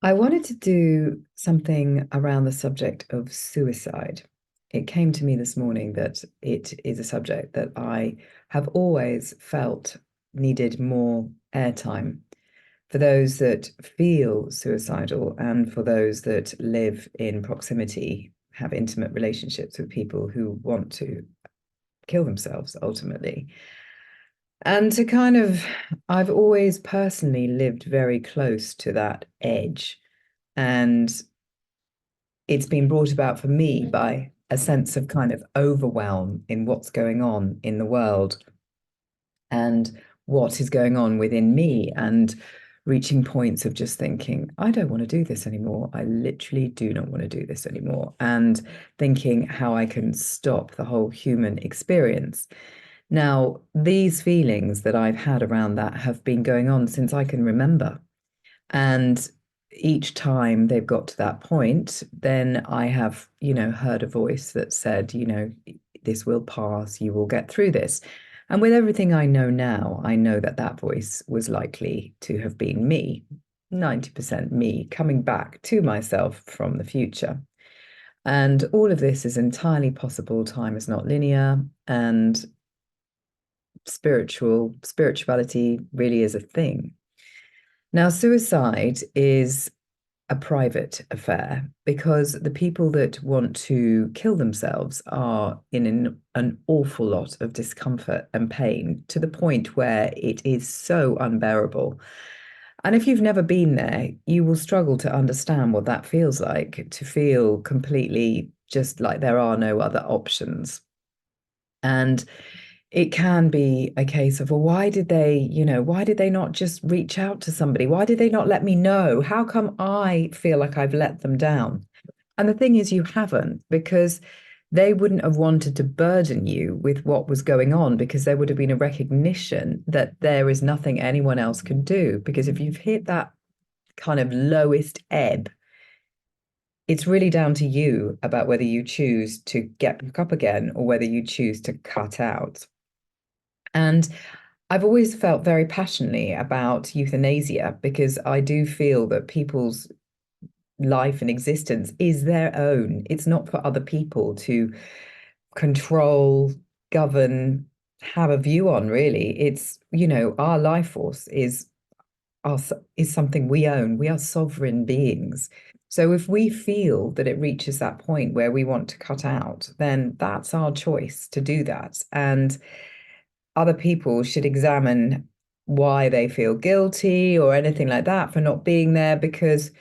I wanted to do something around the subject of suicide. It came to me this morning that it is a subject that I have always felt needed more airtime for those that feel suicidal and for those that live in proximity, have intimate relationships with people who want to kill themselves ultimately. And to kind of, I've always personally lived very close to that edge. And it's been brought about for me by a sense of kind of overwhelm in what's going on in the world and what is going on within me, and reaching points of just thinking, I don't want to do this anymore. I literally do not want to do this anymore. And thinking how I can stop the whole human experience. Now, these feelings that I've had around that have been going on since I can remember. And each time they've got to that point, then I have, heard a voice that said, this will pass, you will get through this. And with everything I know now, I know that that voice was likely to have been me, 90% me coming back to myself from the future. And all of this is entirely possible. Time is not linear, and spirituality really is a thing. Now, suicide is a private affair because the people that want to kill themselves are in an awful lot of discomfort and pain to the point where it is so unbearable. And if you've never been there, you will struggle to understand what that feels like, to feel completely just like there are no other options. And it can be a case of, well, why did they not just reach out to somebody? Why did they not let me know? How come I feel like I've let them down? And the thing is, you haven't, because they wouldn't have wanted to burden you with what was going on, because there would have been a recognition that there is nothing anyone else can do. Because if you've hit that kind of lowest ebb, it's really down to you about whether you choose to get back up again or whether you choose to cut out. And I've always felt very passionately about euthanasia because I do feel that people's life and existence is their own. It's not for other people to control, govern, have a view on, really. It's, our life force us is something we own. We are sovereign beings. So if we feel that it reaches that point where we want to cut out, then that's our choice to do that. And other people should examine why they feel guilty or anything like that for not being there, because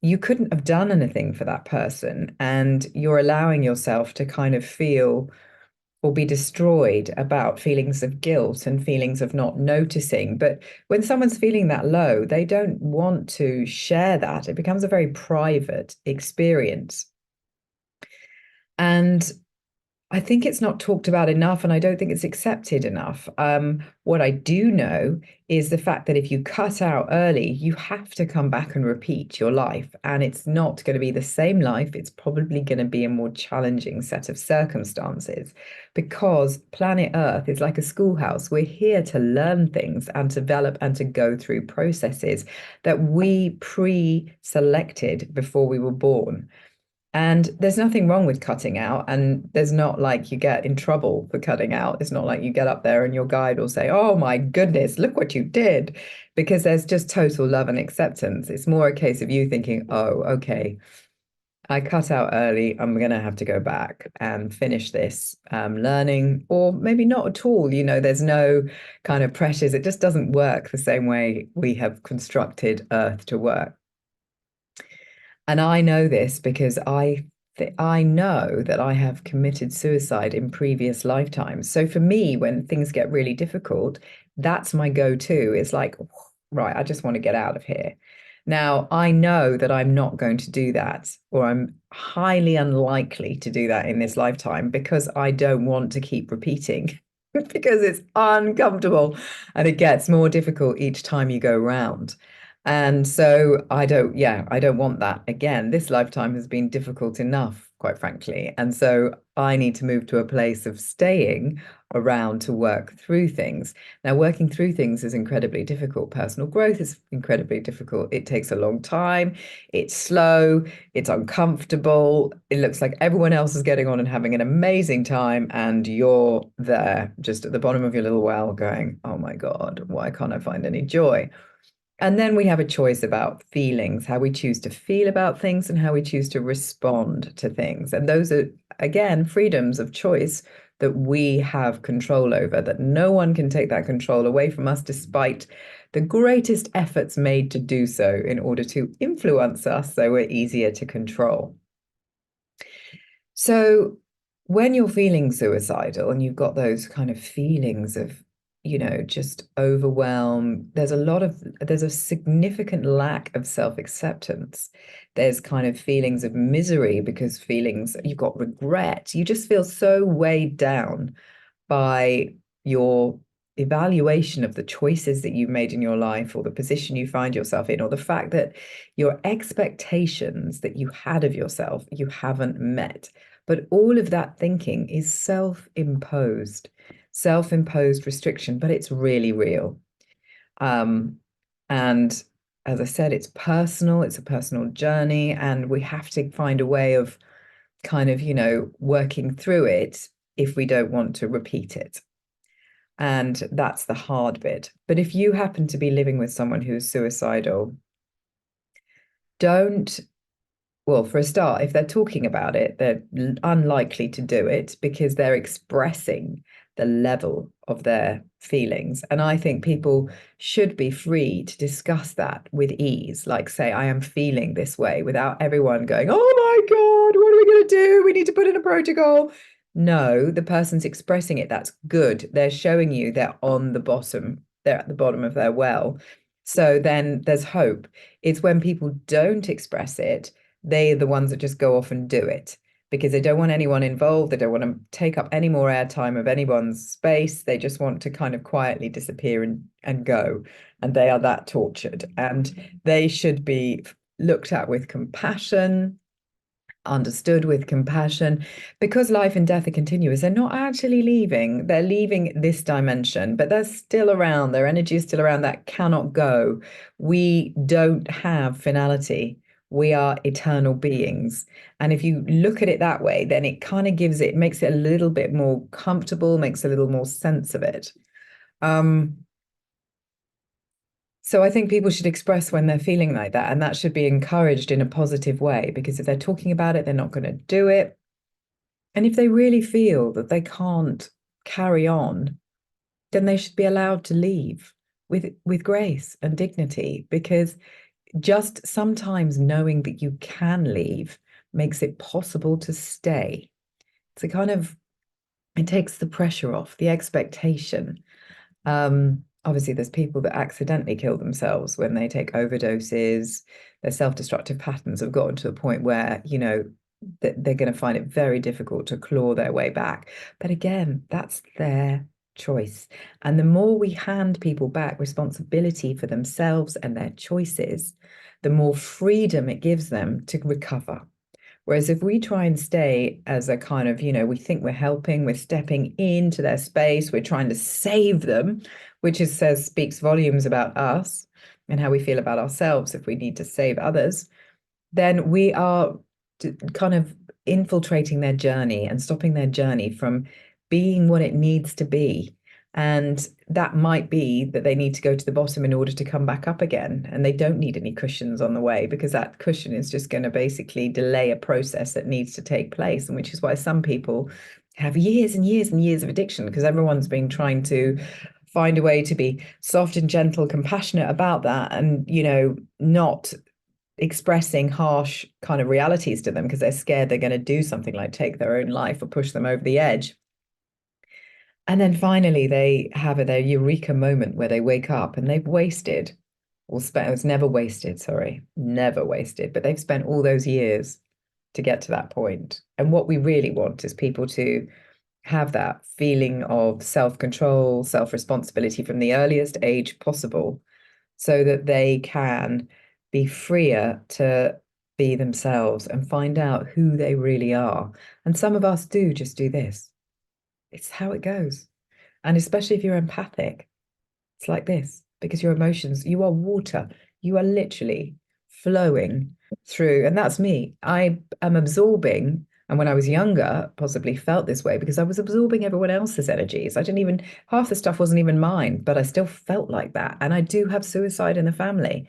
you couldn't have done anything for that person. And you're allowing yourself to kind of feel or be destroyed about feelings of guilt and feelings of not noticing. But when someone's feeling that low, they don't want to share that. It becomes a very private experience. And I think it's not talked about enough, and I don't think it's accepted enough. What I do know is the fact that if you cut out early, you have to come back and repeat your life. And it's not going to be the same life. It's probably going to be a more challenging set of circumstances, because planet Earth is like a schoolhouse. We're here to learn things and develop and to go through processes that we pre-selected before we were born. And there's nothing wrong with cutting out, and there's not like you get in trouble for cutting out. It's not like you get up there and your guide will say, "Oh my goodness, look what you did," because there's just total love and acceptance. It's more a case of you thinking, "Oh, okay, I cut out early. I'm going to have to go back and finish this learning," or maybe not at all. There's no kind of pressures. It just doesn't work the same way we have constructed Earth to work. And I know this because I know that I have committed suicide in previous lifetimes. So for me, when things get really difficult, that's my go-to. It's like, right, I just want to get out of here. Now, I know that I'm not going to do that, or I'm highly unlikely to do that in this lifetime, because I don't want to keep repeating because it's uncomfortable and it gets more difficult each time you go round. And so I don't want that again. This lifetime has been difficult enough, quite frankly. And so I need to move to a place of staying around to work through things. Now, working through things is incredibly difficult. Personal growth is incredibly difficult. It takes a long time. It's slow. It's uncomfortable. It looks like everyone else is getting on and having an amazing time, and you're there just at the bottom of your little well going, oh my God, why can't I find any joy? And then we have a choice about feelings, how we choose to feel about things and how we choose to respond to things. And those are, again, freedoms of choice that we have control over, that no one can take that control away from us, despite the greatest efforts made to do so in order to influence us so we're easier to control. So when you're feeling suicidal and you've got those kind of feelings of, just overwhelm, there's a significant lack of self-acceptance. There's kind of feelings of misery because you've got regret. You just feel so weighed down by your evaluation of the choices that you've made in your life or the position you find yourself in, or the fact that your expectations that you had of yourself, you haven't met. But all of that thinking is self-imposed restriction, but it's really real. And as I said, it's personal, it's a personal journey, and we have to find a way of kind of, working through it if we don't want to repeat it. And that's the hard bit. But if you happen to be living with someone who's suicidal, don't, well, for a start, if they're talking about it, they're unlikely to do it because they're expressing the level of their feelings. And I think people should be free to discuss that with ease, like say, I am feeling this way, without everyone going, oh my God, what are we going to do? We need to put in a protocol. No, the person's expressing it. That's good. They're showing you they're on the bottom. They're at the bottom of their well. So then there's hope. It's when people don't express it, they are the ones that just go off and do it because they don't want anyone involved. They don't want to take up any more airtime of anyone's space. They just want to kind of quietly disappear and go. And they are that tortured. And they should be looked at with compassion, understood with compassion, because life and death are continuous. They're not actually leaving. They're leaving this dimension, but they're still around. Their energy is still around. That cannot go. We don't have finality. We are eternal beings. And if you look at it that way, then it kind of makes it a little bit more comfortable, makes a little more sense of it. So I think people should express when they're feeling like that, and that should be encouraged in a positive way, because if they're talking about it, they're not going to do it. And if they really feel that they can't carry on, then they should be allowed to leave with grace and dignity, because just sometimes knowing that you can leave makes it possible to stay. It takes the pressure off, the expectation. Obviously, there's people that accidentally kill themselves when they take overdoses. Their self-destructive patterns have gotten to a point where, that they're going to find it very difficult to claw their way back. But again, that's their choice. And the more we hand people back responsibility for themselves and their choices, the more freedom it gives them to recover. Whereas if we try and stay as a kind of, we think we're helping, we're stepping into their space, we're trying to save them, which speaks volumes about us and how we feel about ourselves if we need to save others, then we are kind of infiltrating their journey and stopping their journey from being what it needs to be. And that might be that they need to go to the bottom in order to come back up again. And they don't need any cushions on the way, because that cushion is just going to basically delay a process that needs to take place. And which is why some people have years and years and years of addiction, because everyone's been trying to find a way to be soft and gentle, compassionate about that, and, not expressing harsh kind of realities to them because they're scared they're going to do something like take their own life or push them over the edge. And then finally, they have their eureka moment where they wake up and they've wasted, or spent, it's never wasted, sorry, never wasted, but they've spent all those years to get to that point. And what we really want is people to have that feeling of self-control, self-responsibility from the earliest age possible, so that they can be freer to be themselves and find out who they really are. And some of us do just do this. It's how it goes. And especially if you're empathic, it's like this because your emotions, you are water. You are literally flowing through. And that's me. I am absorbing. And when I was younger, possibly felt this way because I was absorbing everyone else's energies. I didn't even, half the stuff wasn't even mine, but I still felt like that. And I do have suicide in the family.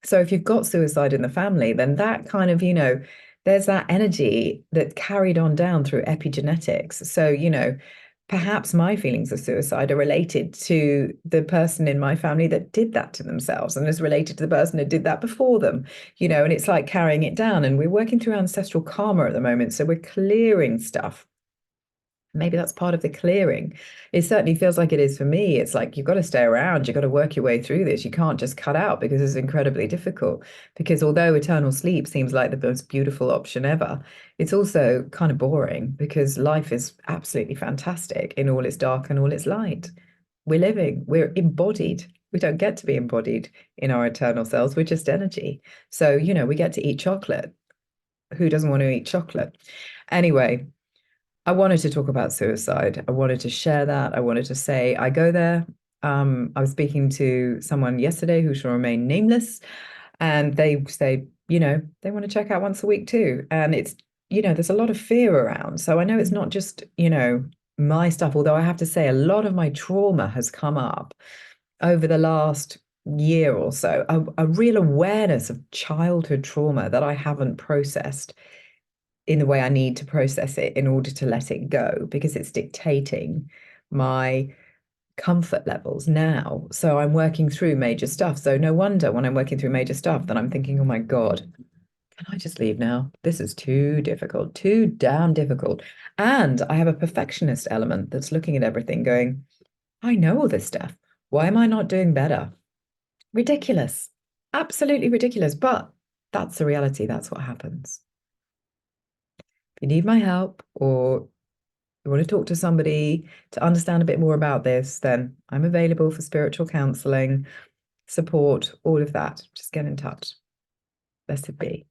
So if you've got suicide in the family, then that kind of, there's that energy that carried on down through epigenetics. So, perhaps my feelings of suicide are related to the person in my family that did that to themselves and is related to the person who did that before them, and it's like carrying it down. And we're working through ancestral karma at the moment. So we're clearing stuff. Maybe that's part of the clearing. It certainly feels like it is for me. It's like you've got to stay around, you've got to work your way through this. You can't just cut out because it's incredibly difficult. Because although eternal sleep seems like the most beautiful option ever, it's also kind of boring because life is absolutely fantastic in all its dark and all its light. We're living, we're embodied. We don't get to be embodied in our eternal selves. We're just energy. So, we get to eat chocolate. Who doesn't want to eat chocolate? Anyway, I wanted to talk about suicide. I wanted to share that. I wanted to say I go there. I was speaking to someone yesterday who shall remain nameless, and they say, they want to check out once a week too. And it's, there's a lot of fear around. So I know it's not just, my stuff, although I have to say a lot of my trauma has come up over the last year or so, a real awareness of childhood trauma that I haven't processed in the way I need to process it in order to let it go because it's dictating my comfort levels now. So I'm working through major stuff. So no wonder when I'm working through major stuff that I'm thinking, oh my God, can I just leave now? This is too difficult, too damn difficult. And I have a perfectionist element that's looking at everything going, I know all this stuff. Why am I not doing better? Ridiculous. Absolutely ridiculous. But that's the reality. That's what happens. If you need my help or you want to talk to somebody to understand a bit more about this, then I'm available for spiritual counseling, support, all of that. Just get in touch. Blessed be.